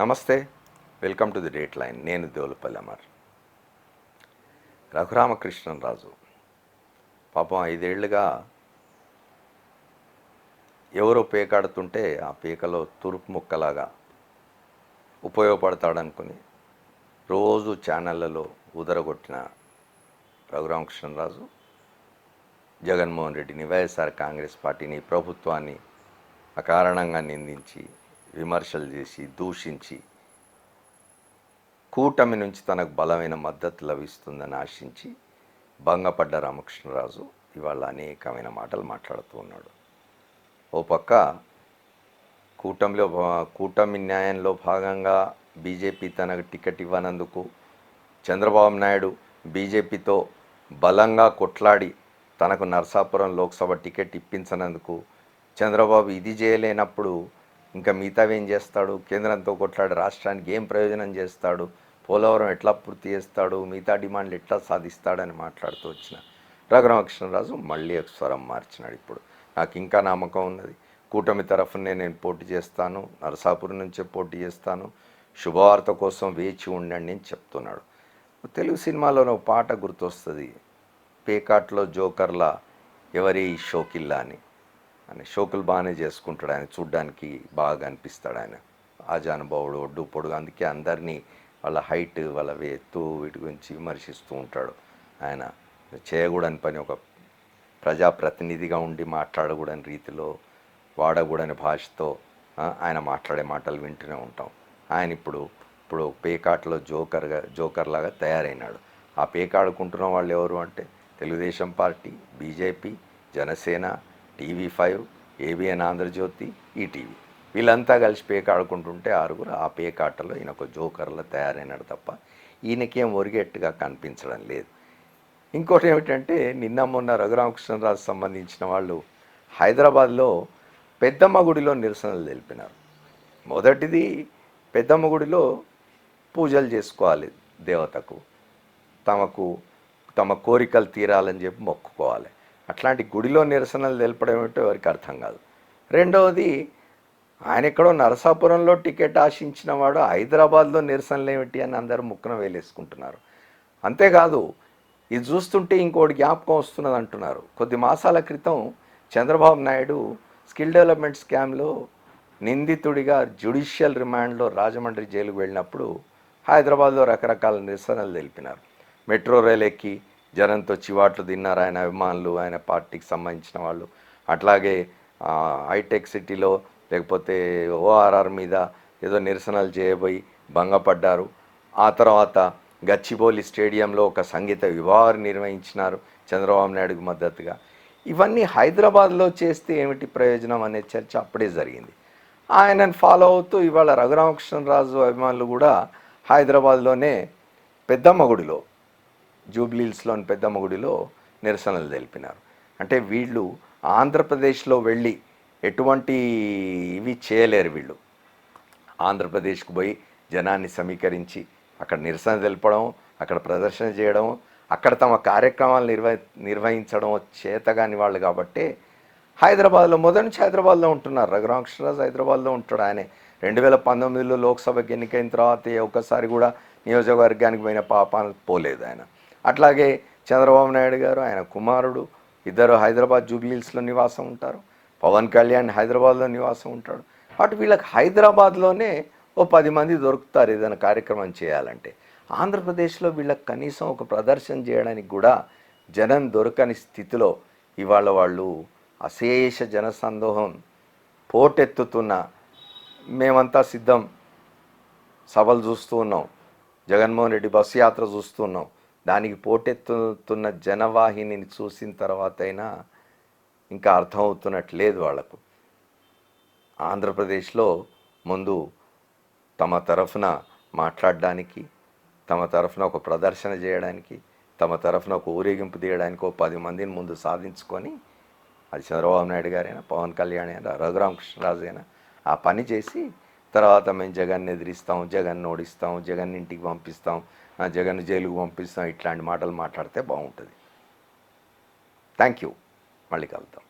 నమస్తే, welcome to the date line. నేను దేవులపల్లి అమర్. రఘురామకృష్ణరాజు పాపం 5 ఏళ్లుగా ఎవరో పేకాడుతుంటే ఆ పేకలో తురుపు ముక్కలాగా ఉపయోగపడతాడనుకుని రోజు ఛానళ్లలో ఉదరగొట్టిన రఘురామకృష్ణరాజు జగన్మోహన్ రెడ్డిని, వైఎస్ఆర్ కాంగ్రెస్ పార్టీని, ప్రభుత్వాన్ని అకారణంగా నిందించి, విమర్శలు చేసి, దూషించి, కూటమి నుంచి తనకు బలమైన మద్దతు లభిస్తుందని ఆశించి భంగపడ్డ రామకృష్ణరాజు ఇవాళ అనేకమైన మాటలు మాట్లాడుతూ ఉన్నాడు. ఓ పక్క కూటమి న్యాయంలో భాగంగా బీజేపీ తనకు టికెట్ ఇవ్వనందుకు, చంద్రబాబు నాయుడు బీజేపీతో బలంగా కొట్లాడి తనకు నరసాపురం లోక్సభ టికెట్ ఇప్పించనందుకు, చంద్రబాబు ఇది చేయలేనప్పుడు ఇంకా మిగతావేం చేస్తాడు, కేంద్రంతో కొట్లాడి రాష్ట్రానికి ఏం ప్రయోజనం చేస్తాడు, పోలవరం ఎట్లా పూర్తి చేస్తాడు, మిగతా డిమాండ్లు ఎట్లా సాధిస్తాడని మాట్లాడుతూ వచ్చిన రఘురామకృష్ణరాజు మళ్ళీ ఒక స్వరం మార్చినాడు. ఇప్పుడు నాకు ఇంకా నమ్మకం ఉన్నది, కూటమి తరఫునే నేను పోటీ చేస్తాను, నరసాపురం నుంచే పోటీ చేస్తాను, శుభవార్త కోసం వేచి ఉండండి అని చెప్తున్నాడు. తెలుగు సినిమాలో ఒక పాట గుర్తొస్తుంది, పేకాట్లో జోకర్లా ఎవరి షోకిల్లా అని షోకులు బాగానే చేసుకుంటాడు ఆయన, చూడ్డానికి బాగా అనిపిస్తాడు ఆయన, ఆజానుభావుడు, ఒడ్డు పొడుగు, అందుకే అందరినీ వాళ్ళ హైట్, వాళ్ళ ఎత్తు వీటి గురించి విమర్శిస్తూ ఉంటాడు. ఆయన చేయకూడని పని, ఒక ప్రజాప్రతినిధిగా ఉండి మాట్లాడకూడని రీతిలో, వాడకూడని భాషతో ఆయన మాట్లాడే మాటలు వింటూనే ఉంటాం. ఆయన ఇప్పుడు పేకాట్లో జోకర్లాగా తయారైనాడు. ఆ పేకాడుకుంటున్న వాళ్ళు ఎవరు అంటే Telugu Desam party, BJP, Janasena, TV5, ABN Andhra Jyothi, ETV, వీళ్ళంతా కలిసి పేకాడుకుంటుంటే ఆరుగురు ఆ పేకాటలో ఈయన ఒక జోకర్లో తయారైనాడు తప్ప ఈయనకేం ఒరిగేట్టుగా కనిపించడం లేదు. ఇంకోటి ఏమిటంటే, నిన్న మొన్న రఘురామకృష్ణరాజు సంబంధించిన వాళ్ళు హైదరాబాద్లో పెద్దమ్మ గుడిలో నిరసనలు తెలిపినారు. మొదటిది, పెద్దమ్మ గుడిలో పూజలు చేసుకోవాలి, దేవతకు తమ కోరికలు తీరాలని చెప్పి మొక్కుకోవాలి. అట్లాంటి గుడిలో నిరసనలు తెలపడం ఏమిటో ఎవరికి అర్థం కాదు. రెండవది, ఆయన ఎక్కడో నరసాపురంలో టికెట్ ఆశించిన వాడు హైదరాబాద్లో నిరసనలు ఏమిటి అని అందరూ ముక్కున వేలేసుకుంటున్నారు. అంతేకాదు, ఇది చూస్తుంటే ఇంకోటి జ్ఞాపకం వస్తున్నది అంటున్నారు. కొద్ది మాసాల క్రితం చంద్రబాబు నాయుడు స్కిల్ డెవలప్మెంట్ స్కామ్లో నిందితుడిగా జ్యుడిషియల్ రిమాండ్లో రాజమండ్రి జైలుకు వెళ్ళినప్పుడు హైదరాబాద్లో రకరకాల నిరసనలు తెలిపినారు. మెట్రో రైలు ఎక్కి జనంతో చివాట్లు తిన్నారు ఆయన అభిమానులు, ఆయన పార్టీకి సంబంధించిన వాళ్ళు. అట్లాగే హైటెక్ సిటీలో లేకపోతే ORR మీద ఏదో నిరసనలు చేయబోయి భంగపడ్డారు. ఆ తర్వాత గచ్చిబౌలి స్టేడియంలో ఒక సంగీత వివాహం నిర్వహించినారు చంద్రబాబు నాయుడుకు మద్దతుగా. ఇవన్నీ హైదరాబాద్లో చేస్తే ఏమిటి ప్రయోజనం అనే చర్చ అప్పుడే జరిగింది. ఆయనను ఫాలో అవుతూ ఇవాళ రఘురామకృష్ణరాజు అభిమానులు కూడా హైదరాబాద్లోనే పెద్దమ్మ గుడిలో, జూబ్లీహిల్స్లోని పెద్దమ్మ గుడిలో నిరసనలు తెలిపినారు. అంటే వీళ్ళు ఆంధ్రప్రదేశ్లో వెళ్ళి ఎటువంటి ఇవి చేయలేరు. వీళ్ళు ఆంధ్రప్రదేశ్కు పోయి జనాన్ని సమీకరించి అక్కడ నిరసన తెలపడం, అక్కడ ప్రదర్శన చేయడం, అక్కడ తమ కార్యక్రమాలు నిర్వహించడం చేతగాని వాళ్ళు కాబట్టి హైదరాబాద్లో, మొదటి నుంచి హైదరాబాద్లో ఉంటున్నారు. రఘురామకృష్ణరాజు హైదరాబాద్లో ఉంటాడు. ఆయన 2019లో లోక్సభకి ఎన్నికైన తర్వాత ఒక్కసారి కూడా నియోజకవర్గానికి పోయిన పాపాలు పోలేదు ఆయన. అట్లాగే చంద్రబాబు నాయుడు గారు, ఆయన కుమారుడు ఇద్దరు హైదరాబాద్ జూబ్లీహిల్స్లో నివాసం ఉంటారు. పవన్ కళ్యాణ్ హైదరాబాద్లో నివాసం ఉంటాడు. అటు వీళ్ళకి హైదరాబాద్లోనే ఓ 10 మంది దొరుకుతారు ఏదైనా కార్యక్రమం చేయాలంటే. ఆంధ్రప్రదేశ్లో వీళ్ళకి కనీసం ఒక ప్రదర్శన చేయడానికి కూడా జనం దొరకని స్థితిలో ఇవాళ వాళ్ళు అశేష జనసందోహం పోటెత్తుతున్న, మేమంతా సిద్ధం, సభలు చూస్తూ ఉన్నాం, జగన్మోహన్ రెడ్డి బస్సు యాత్ర చూస్తూ ఉన్నాం, దానికి పోటెత్తుతున్న జనవాహినిని చూసిన తర్వాత అయినా ఇంకా అర్థమవుతున్నట్లేదు వాళ్లకు. ఆంధ్రప్రదేశ్లో ముందు తమ తరఫున మాట్లాడడానికి, తమ తరఫున ఒక ప్రదర్శన చేయడానికి, తమ తరఫున ఒక ఊరేగింపు తీయడానికి ఒక 10 మందిని ముందు సాధించుకొని, అది చంద్రబాబు నాయుడు గారైనా, పవన్ కళ్యాణ్ అయినా, రఘురామకృష్ణరాజు అయినా ఆ పని చేసి తర్వాత మేము జగన్ ఎదిరిస్తాం, జగన్ ఓడిస్తాం, జగన్ ఇంటికి పంపిస్తాం, జగన్ జైలుకు పంపిస్తాం, ఇట్లాంటి మాటలు మాట్లాడితే బాగుంటుంది. Thank you. మళ్ళీ కలుద్దాం.